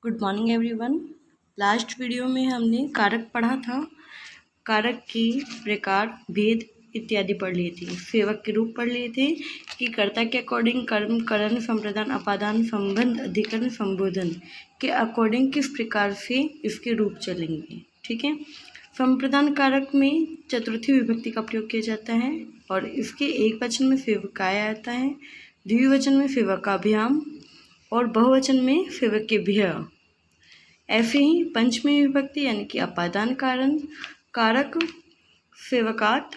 Good morning everyone. Last video में हमने कारक पढ़ा था। कारक के प्रकार, भेद इत्यादि पढ़ लिए थे। सेवक के रूप पढ़ लिए थे कि कर्ता के अकॉर्डिंग कर्म, करण, संप्रदान, अपादान, संबंध, अधिकरण, संबोधन के अकॉर्डिंग किस प्रकार से इसके रूप चलेंगे। ठीक है। संप्रदान कारक में चतुर्थी विभक्ति का प्रयोग किया जाता है और इसके एक वचन में सेवकाय आता है, द्विवचन में सेवकाभ्याम और बहुवचन में सेवकेभ्य। ऐसे ही पंचमी विभक्ति यानी कि अपादान कारण कारक सेवकात,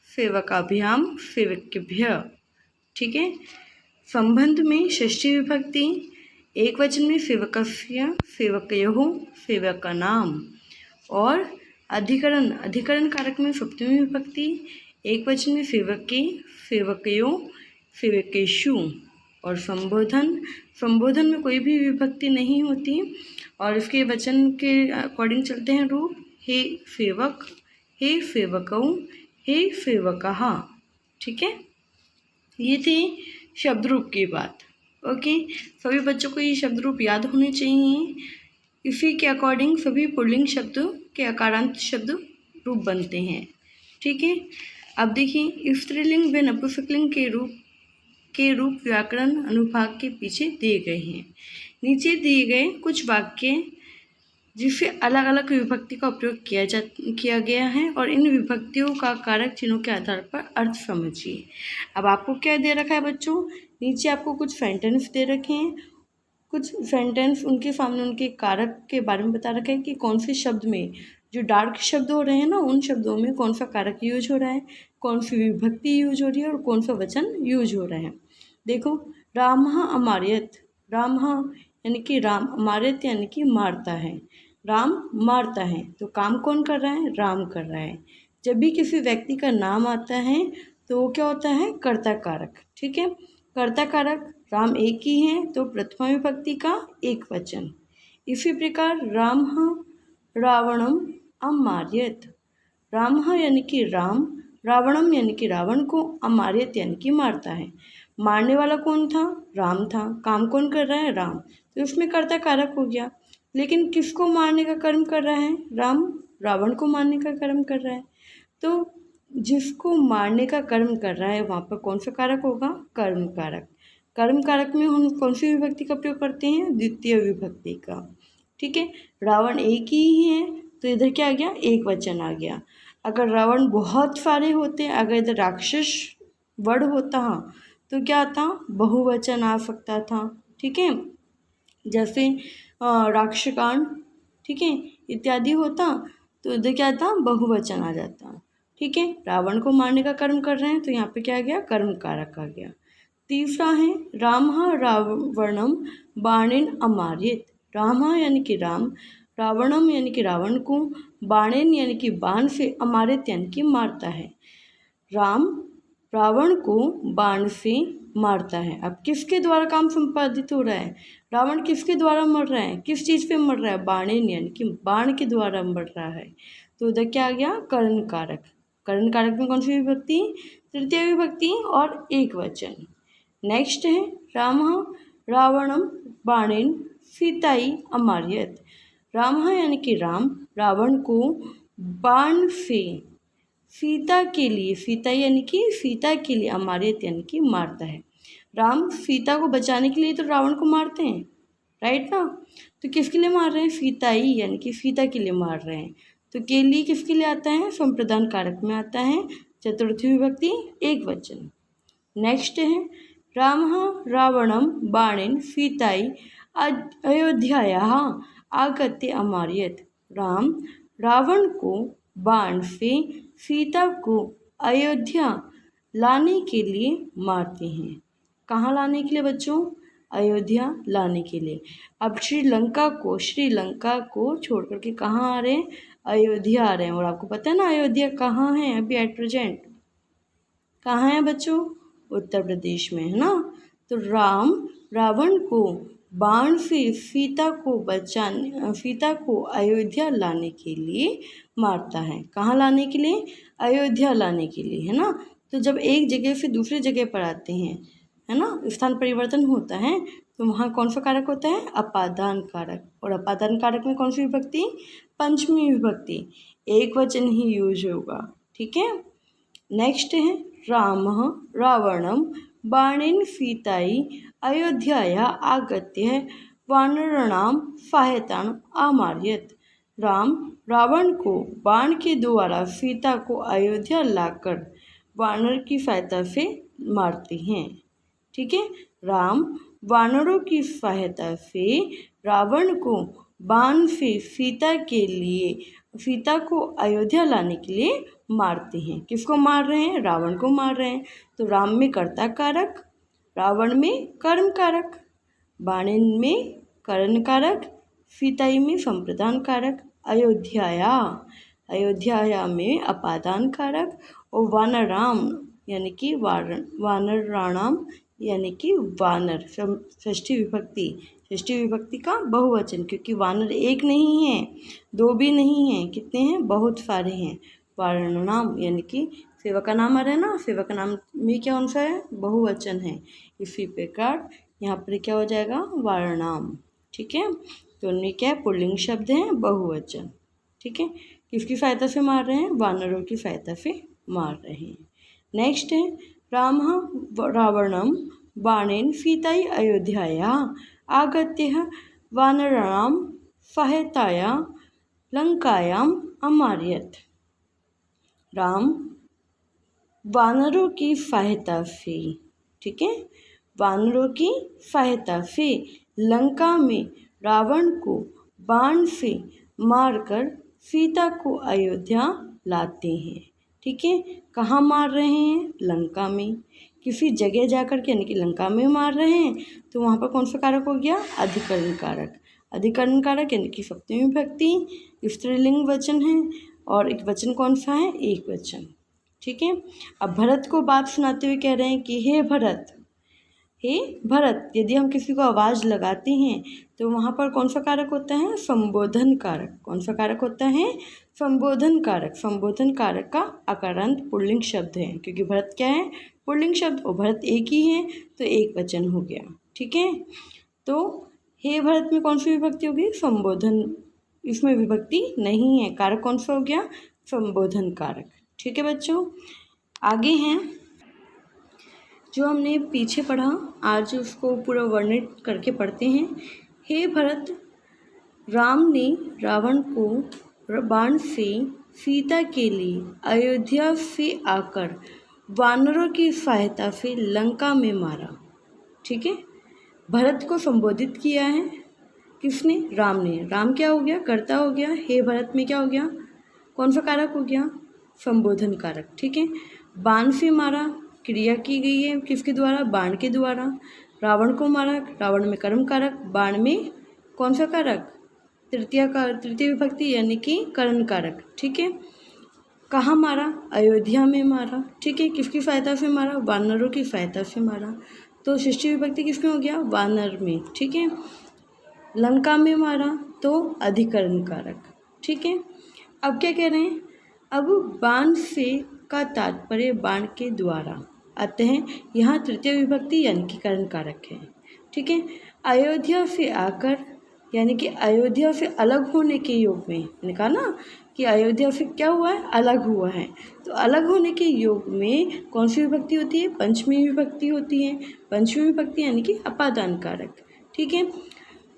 सेवकाभ्याम, सेवकेभ्य। ठीक है। संबंध में षष्ठी विभक्ति एक वचन में सेवकस्य, सेवकयोः, सेवकानाम। और अधिकरण कारक में सप्तमी विभक्ति एक वचन में सेवके, सेवकयों, सेवकेषु। और संबोधन में कोई भी विभक्ति नहीं होती और इसके वचन के अकॉर्डिंग चलते हैं रूप। हे सेवक, हे सेवकौ, हे सेवकः। ठीक है। ये थी शब्द रूप की बात। ओके, सभी बच्चों को ये शब्द रूप याद होने चाहिए। इसी के अकॉर्डिंग सभी पुल्लिंग शब्द के अकारांत शब्द रूप बनते हैं। ठीक है। अब देखिए, स्त्रीलिंग व नपुंसकलिंग के रूप व्याकरण अनुभाग के पीछे दिए गए हैं। नीचे दिए गए कुछ वाक्य जिससे अलग अलग विभक्ति का उपयोग किया गया है और इन विभक्तियों का कारक चिन्हों के आधार पर अर्थ समझिए। अब आपको क्या दे रखा है बच्चों, नीचे आपको कुछ सेंटेंस दे रखे हैं। कुछ सेंटेंस उनके सामने उनके कारक के बारे में बता रखा है कि कौन से शब्द में जो डार्क शब्द हो रहे हैं ना, उन शब्दों में कौन सा कारक यूज हो रहा है, कौन सी विभक्ति यूज हो रही है और कौन सा वचन यूज हो रहा है। देखो, रामः अमार्यत, रामः यानी कि राम, अमार्यत यानी कि मारता है। राम मारता है तो काम कौन कर रहा है, राम कर रहा है। जब भी किसी व्यक्ति का नाम आता है तो वो क्या होता है, कर्ता कारक। ठीक है। कर्ता कारक राम एक ही है तो प्रथमा विभक्ति का एक वचन। इसी प्रकार रामः रावणम अमार्यत, रामः यानी कि राम, रावणम यानी कि रावण को, अमार्यत यानी कि मारता है। मारने वाला कौन था, राम था। काम कौन कर रहा है, राम। तो उसमें कर्ता कारक हो गया। लेकिन किसको मारने का कर्म कर रहा है, राम रावण को मारने का कर्म कर रहा है। तो जिसको मारने का कर्म कर रहा है वहाँ पर कौन सा कारक होगा, कर्म कारक। कर्म कारक में हम कौन सी विभक्ति का प्रयोग करते हैं, द्वितीय विभक्ति का। ठीक है। रावण एक ही है तो इधर क्या आ गया, एक वचन आ गया। अगर रावण बहुत सारे होते, अगर इधर राक्षस वर्ड होता तो क्या था, बहुवचन आ सकता था। ठीक है। जैसे राक्षकांड, ठीक है, इत्यादि होता तो इधर क्या था, बहुवचन आ जाता। ठीक है। रावण को मारने का कर्म कर रहे हैं तो यहाँ पे क्या आ गया, कर्म कारक आ गया। तीसरा है रामः रावणम बाणेन अमार्यत, रामः यानी कि राम, रावणम यानी कि रावण को, बाणेन यानी कि बाण से, अमार्यत यानी कि मारता है। राम रावण को बाण से मारता है। अब किसके द्वारा काम संपादित हो रहा है, रावण किसके द्वारा मर रहा है, किस चीज़ पे मर रहा है, बाणेन यानी कि बाण के द्वारा मर रहा है। तो उधर क्या आ गया, कर्ण कारक। कर्ण कारक में कौन सी विभक्ति, तृतीय विभक्ति और एक वचन। नेक्स्ट है रामः रावणम बाणेन सीताई अमार्यत, रामः यानी कि राम रावण को बाण से सीता के लिए, सीता यानी कि सीता के लिए, अमार्यत यानी कि मारता है। राम सीता को बचाने के लिए तो रावण को मारते हैं, राइट ना। तो किसके लिए मार रहे हैं, सीताई यानी कि सीता के लिए मार रहे हैं। तो के लिए किसके लिए आता है, संप्रदान कारक में आता है, चतुर्थी विभक्ति एक वचन। नेक्स्ट है रामः रावणम बाणेन सीताई अयोध्यायाः आगत्य अमार्यत, राम रावण को बाण से सीता को अयोध्या लाने के लिए मारते हैं। कहाँ लाने के लिए बच्चों, अयोध्या लाने के लिए। अब श्रीलंका को छोड़ करके कहाँ आ रहे हैं, अयोध्या आ रहे हैं। और आपको पता है ना अयोध्या कहाँ है, अभी एट प्रेजेंट कहाँ है बच्चों, उत्तर प्रदेश में है ना। तो राम रावण को बाण से सीता को अयोध्या लाने के लिए मारता है। कहाँ लाने के लिए, अयोध्या लाने के लिए, है ना। तो जब एक जगह से दूसरी जगह पर आते हैं, है ना, स्थान परिवर्तन होता है, तो वहाँ कौन सा कारक होता है? अपादान कारक। और अपादान कारक में कौन सी विभक्ति? पंचमी विभक्ति, एक वचन ही यूज होगा। ठीक है। नेक्स्ट है रामः रावणं बाणेन सीतायै अयोध्यायाः आगत्य वानराणां सहायताम् अमारयत्। राम रावण को बाण के द्वारा सीता को अयोध्या लाकर वानर की सहायता से मारते हैं। ठीक है। राम वानरों की सहायता से रावण को बाण से सीता को अयोध्या लाने के लिए मारते हैं। किसको मार रहे हैं? रावण को मार रहे हैं। तो राम में कर्ता कारक, रावण में कर्म कारक, बाणेन में करण कारक, सीताई में संप्रदान कारक, अयोध्याया में अपादान कारक और वानराम यानी कि वानराणाम यानी कि वानर षष्ठी विभक्ति का बहुवचन, क्योंकि वानर एक नहीं है, दो भी नहीं है, कितने हैं? बहुत सारे हैं। वानराणाम यानी कि सेवक का नाम आ रहा है ना, सेवक का नाम में क्या कौन सा है? बहुवचन है। इसी प्रकार यहाँ पर क्या हो जाएगा? वानराणाम। ठीक है। तो उनमें क्या है? पुल्लिंग शब्द है, बहुवचन। ठीक है। किसकी सहायता से मार रहे हैं? वानरों की सहायता से मार रहे हैं। नेक्स्ट है रामः रावणं बाणेन सीतायै अयोध्यायाः आगत्य वानराणां सहायताया लंकायाम् अमारयत्। राम वानरों की सहायता से, ठीक है, वानरों की सहायता से लंका में रावण को बाण से मारकर सीता को अयोध्या लाते हैं। ठीक है। कहाँ मार रहे हैं? लंका में। किसी जगह जाकर के यानी कि लंका में मार रहे हैं, तो वहाँ पर कौन सा कारक हो गया? अधिकरण कारक। अधिकरण कारक यानी कि सप्तमी विभक्ति, स्त्रीलिंग वचन है और एक वचन कौन सा है? एक वचन। ठीक है। अब भरत को बात सुनाते हुए कह रहे हैं कि हे भरत, यदि हम किसी को आवाज़ लगाते हैं तो वहाँ पर कौन सा कारक होता है? संबोधन कारक। कौन सा कारक होता है? संबोधन कारक। संबोधन कारक का अकारांत पुल्लिंग शब्द है, क्योंकि भरत क्या है? पुल्लिंग शब्द, और भरत एक ही है तो एक वचन हो गया। ठीक है। तो हे भरत में कौन सी विभक्ति होगी? संबोधन। इसमें विभक्ति नहीं है, कारक कौन सा हो गया? संबोधन कारक। ठीक है बच्चों। आगे हैं जो हमने पीछे पढ़ा, आज उसको पूरा वर्णित करके पढ़ते हैं। हे भरत, राम ने रावण को बाण से सीता के लिए अयोध्या से आकर वानरों की सहायता से लंका में मारा। ठीक है। भरत को संबोधित किया है किसने? राम ने। राम क्या हो गया? कर्ता हो गया। हे भरत में क्या हो गया? कौन सा कारक हो गया? संबोधन कारक। ठीक है। बाण से मारा, क्रिया की गई है किसके द्वारा? बाण के द्वारा। रावण को मारा, रावण में कर्म कारक, बाण में कौन सा कारक? तृतीय विभक्ति यानी कि करण कारक। ठीक है। कहाँ मारा? अयोध्या में मारा। ठीक है। किसकी सहायता से मारा? वानरों की सहायता से मारा। तो षष्ठी विभक्ति किसमें हो गया? वानर में। ठीक है। लंका में मारा तो अधिकरण कारक। ठीक है। अब क्या कह रहे हैं? अब बाण से का तात्पर्य बाण के द्वारा, अतः यहाँ तृतीय विभक्ति यानी कि करण कारक है। ठीक है। अयोध्या से आकर यानी कि अयोध्या से अलग होने के योग में, मैंने कहा ना कि अयोध्या से क्या हुआ है? अलग हुआ है। तो अलग होने के योग में कौन सी विभक्ति होती है? पंचमी विभक्ति होती है। पंचमी विभक्ति यानी कि अपादान कारक। ठीक है।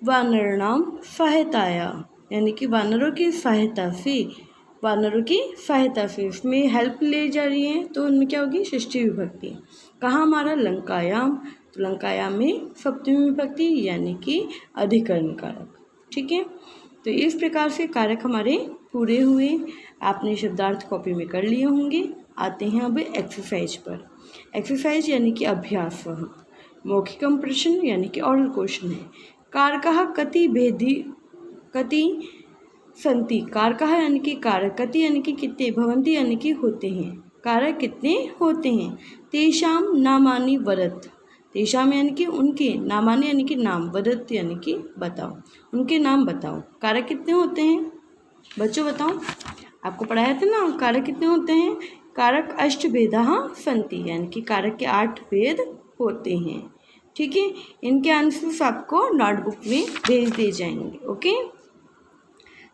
वानराणाम सहायताया यानी कि वानरों की सहायता से, इसमें हेल्प ले जा रही है, तो उनमें क्या होगी? षष्ठी विभक्ति। कहाँ हमारा? लंकायाम। तो लंकायाम में सप्तमी विभक्ति यानी कि अधिकरण कारक। ठीक है। तो इस प्रकार से कारक हमारे पूरे हुए। आपने शब्दार्थ कॉपी में कर लिए होंगे। आते हैं अब एक्सरसाइज पर। एक्सरसाइज यानी कि अभ्यास। मौखिकम प्रश्न यानी कि ऑरल क्वेश्चन है। कारकः कति संति। कारकः यानी कि कारक, कति यानी कि कितने, भवन्ति यानी कि होते हैं। कारक कितने होते हैं? तेषाम नामानि वदत। तेषाम यानी कि उनके, नामानि यानी कि नाम, वदत यानी कि बताओ, उनके नाम बताओ। कारक कितने होते हैं बच्चों? बताओ। आपको पढ़ाया था ना, कारक कितने होते हैं? कारक अष्टभेदाः सन्ति यानी कि कारक के 8 भेद होते हैं। ठीक है, इनके आंसर्स आपको नोटबुक में भेज दिए जाएंगे। ओके,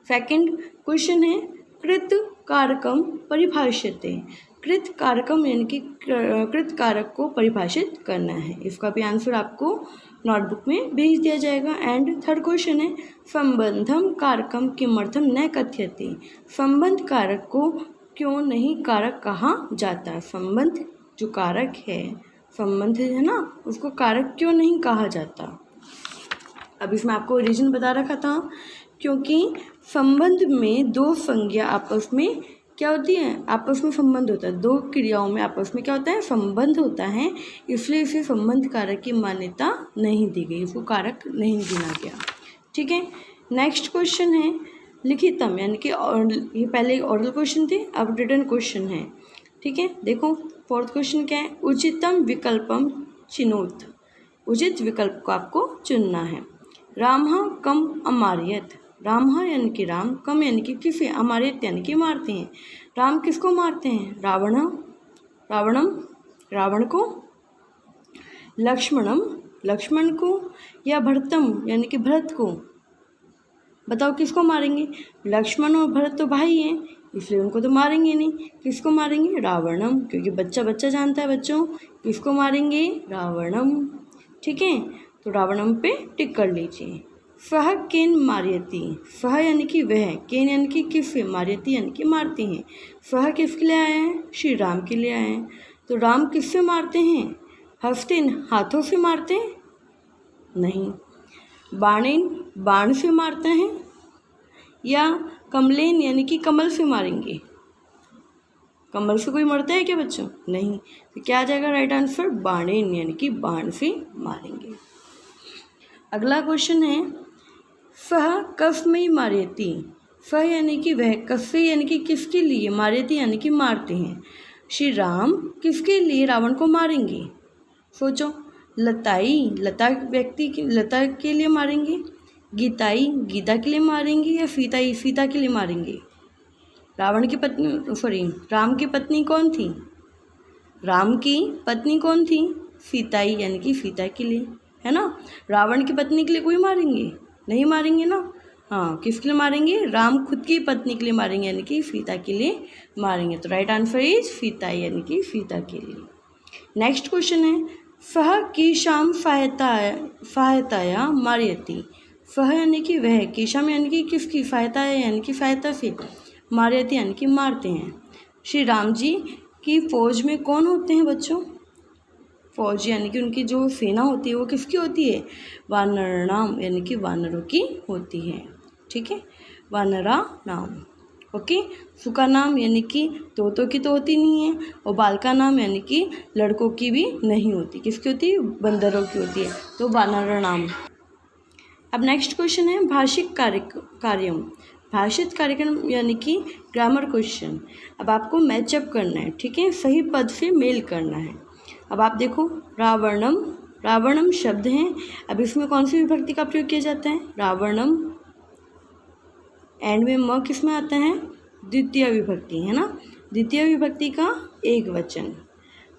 सेकंड क्वेश्चन है कृत कारकम परिभाषित है। कृत कारकम यानी कि कृत कारक को परिभाषित करना है, इसका भी आंसर आपको नोटबुक में भेज दिया जाएगा। एंड थर्ड क्वेश्चन है संबंधम कारकम किमर्थम न कथ्यते। संबंध कारक को क्यों नहीं कारक कहा जाता। संबंध जो कारक है, संबंध है ना, उसको कारक क्यों नहीं कहा जाता। अब इसमें आपको रीजन बता रखा था, क्योंकि संबंध में दो संज्ञा आपस में क्या होती है, आपस में संबंध होता है। दो क्रियाओं में आपस में क्या होता है, संबंध होता है, इसलिए इसे संबंध कारक की मान्यता नहीं दी गई, इसको कारक नहीं गिना गया। ठीक है, नेक्स्ट क्वेश्चन है लिखितम, यानी कि ये पहले ओरल क्वेश्चन थे, अब रिटन क्वेश्चन है। ठीक है, देखो फोर्थ क्वेश्चन क्या है, उचितम विकल्पम चिनोत। उचित विकल्प को आपको चुनना है। रामः कम अमारियत। रामः यानी कि राम, कम यानी कि किसे, अमारियत यानी कि मारते हैं। राम किसको मारते हैं, रावणम रावण को, लक्ष्मण को, या भरतम यानी कि भरत को। बताओ किसको मारेंगे, लक्ष्मण और भरत तो भाई हैं, इसलिए उनको तो मारेंगे नहीं। किसको मारेंगे, रावणम, क्योंकि बच्चा जानता है बच्चों, किसको मारेंगे, रावणम। ठीक है, तो रावणम पे टिक कर लीजिए। सह केन मार्यति। सह यानी कि वह, केन यानी कि किससे, मार्यति यानी कि मारते हैं। सह किसके लिए आए हैं, श्री राम के लिए आए हैं। तो राम किससे मारते हैं, हस्तिन हाथों से मारते हैं, नहीं। बाणेन बाण से मारते हैं, या कमलेन यानी कि कमल से मारेंगे। कमल से कोई मरता है क्या बच्चों, नहीं। तो क्या आ जाएगा राइट आंसर, बाणेन यानी कि बाण से मारेंगे। अगला क्वेश्चन है सह कस्मै मार्यति। सह यानी कि वह, कस्मै यानी कि किसके लिए, मार्यति यानी कि मारते हैं। श्री राम किसके लिए रावण को मारेंगे, सोचो। लता व्यक्ति की, लता के लिए मारेंगे। गीताई गीता के लिए मारेंगे, या सीता के लिए मारेंगे। रावण की पत्नी, राम की पत्नी कौन थी, राम की पत्नी कौन थी, सीताई यानी कि सीता के लिए, है ना। रावण की पत्नी के लिए कोई मारेंगे, नहीं मारेंगे ना। हाँ, किसके लिए मारेंगे, राम खुद की पत्नी के लिए मारेंगे, यानी कि सीता के लिए मारेंगे। तो राइट आंसर इज सीता, यानी कि सीता के लिए। नेक्स्ट क्वेश्चन है सह कीशाम सहायताया मार्यति। सह यानी कि वह, कीशाम यानी कि किसकी, सहायता है यानी कि सहायता से, मार्यति यानी कि मारते हैं। श्री राम जी की फौज में कौन होते हैं बच्चों, फौज यानी कि उनकी जो सेना होती है वो किसकी होती है, वानरनाम यानी कि वानरों की होती है। ठीक है, वानरा नाम। ओके, सुका नाम यानी कि तोतों की तो होती नहीं है, और बालका नाम यानी कि लड़कों की भी नहीं होती, किसकी होती है, बंदरों की होती है, तो वानर नाम। अब नेक्स्ट क्वेश्चन है भाषिक कार्यम। भाषित कार्यक्रम यानी कि ग्रामर क्वेश्चन। अब आपको मैचअप करना है, ठीक है, सही पद से मेल करना है। अब आप देखो, रावणम शब्द है, अब इसमें कौन सी विभक्ति का प्रयोग किया जाता है, रावणम। एंड में म किस में आता है, द्वितीय विभक्ति, है ना, द्वितीय विभक्ति का एक वचन।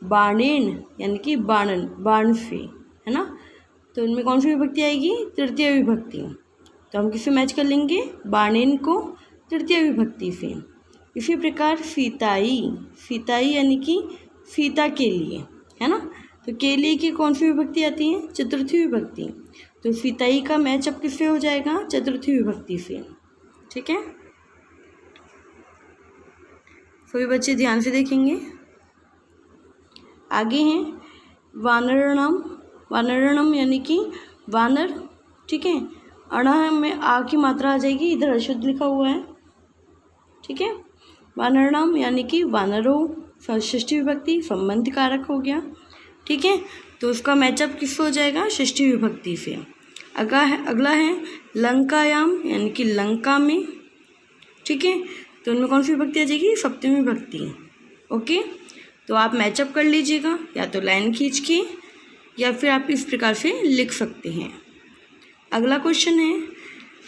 बाणेन यानी कि बाणन, बाण से, है ना, तो इनमें कौन सी विभक्ति आएगी, तृतीय विभक्ति। तो हम किससे मैच कर लेंगे, बाणेन को तृतीय विभक्ति से। इसी प्रकार सीताई यानी कि सीता के लिए, है ना, तो के लिए की कौन सी विभक्ति आती है, चतुर्थी विभक्ति। तो सीताई का मैचअप किससे हो जाएगा, चतुर्थी विभक्ति से। ठीक है, सभी बच्चे ध्यान से देखेंगे। आगे हैं वानरणम यानी कि वानर। ठीक है, अण में आ की मात्रा आ जाएगी, इधर अशुद्ध लिखा हुआ है। ठीक है, वानरनाम यानी कि वानरों, षष्ठी विभक्ति, संबंध कारक हो गया। ठीक है, तो उसका मैचअप किससे हो जाएगा, षष्ठी विभक्ति से। अगला है लंकायाम यानी कि लंका में। ठीक है, तो उनमें कौन सी विभक्ति आ जाएगी, सप्तमी विभक्ति। ओके, तो आप मैचअप कर लीजिएगा, या तो लाइन खींच के, या फिर आप इस प्रकार से लिख सकते हैं। अगला क्वेश्चन है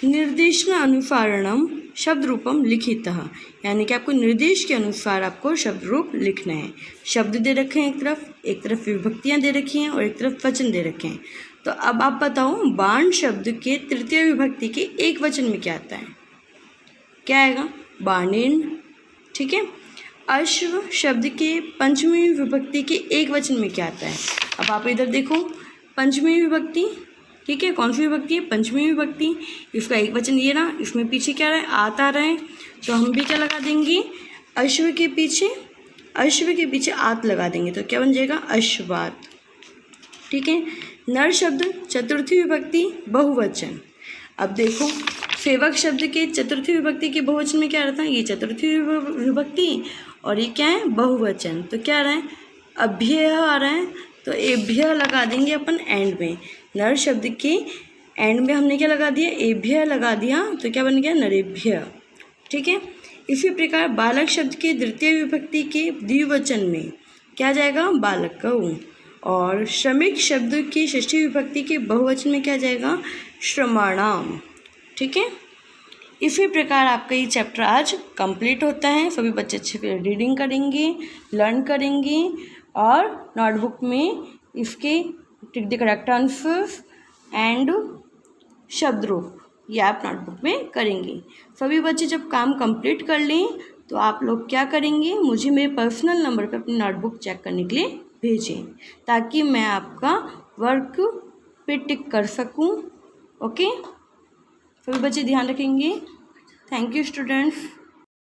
निर्देशन अनुसारणम शब्द रूपम लिखितः, यानी कि आपको निर्देश के अनुसार आपको शब्द रूप लिखना है। शब्द दे रखे हैं एक तरफ, एक तरफ विभक्तियाँ दे रखी हैं और एक तरफ वचन दे रखे हैं। तो अब आप बताओ बाण शब्द के तृतीय विभक्ति के एक वचन में क्या आता है? क्या आएगा? बाणेन। ठीक है। अश्व शब्द के पंचमी विभक्ति के एक वचन में क्या आता है? अब आप इधर देखो, पंचमी विभक्ति, ठीक है, कौन सी विभक्ति है? पंचमी विभक्ति। इसका एक वचन ये ना, इसमें पीछे क्या रहा है? आत आ रहा है, तो हम भी क्या लगा देंगे? अश्व के पीछे आत लगा देंगे, तो क्या बन जाएगा? अश्वात। ठीक है। नर शब्द चतुर्थी विभक्ति बहुवचन। अब देखो सेवक शब्द के चतुर्थी विभक्ति के बहुवचन में क्या रहता है? ये चतुर्थी विभक्ति और ये क्या है? बहुवचन। तो क्या आ रहा है? अभ्यय आ रहा है, तो एभ्य लगा देंगे अपन एंड में। नर शब्द के एंड में हमने क्या लगा दिया? एभ्य लगा दिया, तो क्या बन गया? नरेभ्य। ठीक है। इसी प्रकार बालक शब्द के द्वितीय विभक्ति के द्विवचन में क्या जाएगा? बालकौ। और श्रमिक शब्द की षष्ठी विभक्ति के बहुवचन में क्या जाएगा? श्रमाणाम। ठीक है। इसी प्रकार आपका ये चैप्टर आज कंप्लीट होता है। सभी बच्चे अच्छे से रीडिंग करेंगे, लर्न करेंगे और नोटबुक में इसके tick the correct answers and शब्द रूप ये आप नोटबुक में करेंगे। सभी बच्चे जब काम कंप्लीट कर लें तो आप लोग क्या करेंगे? मुझे मेरे पर्सनल नंबर पर अपनी नोटबुक चेक करने के लिए भेजें, ताकि मैं आपका वर्क पे टिक कर सकूं। ओके, सभी बच्चे ध्यान रखेंगे। Thank you students.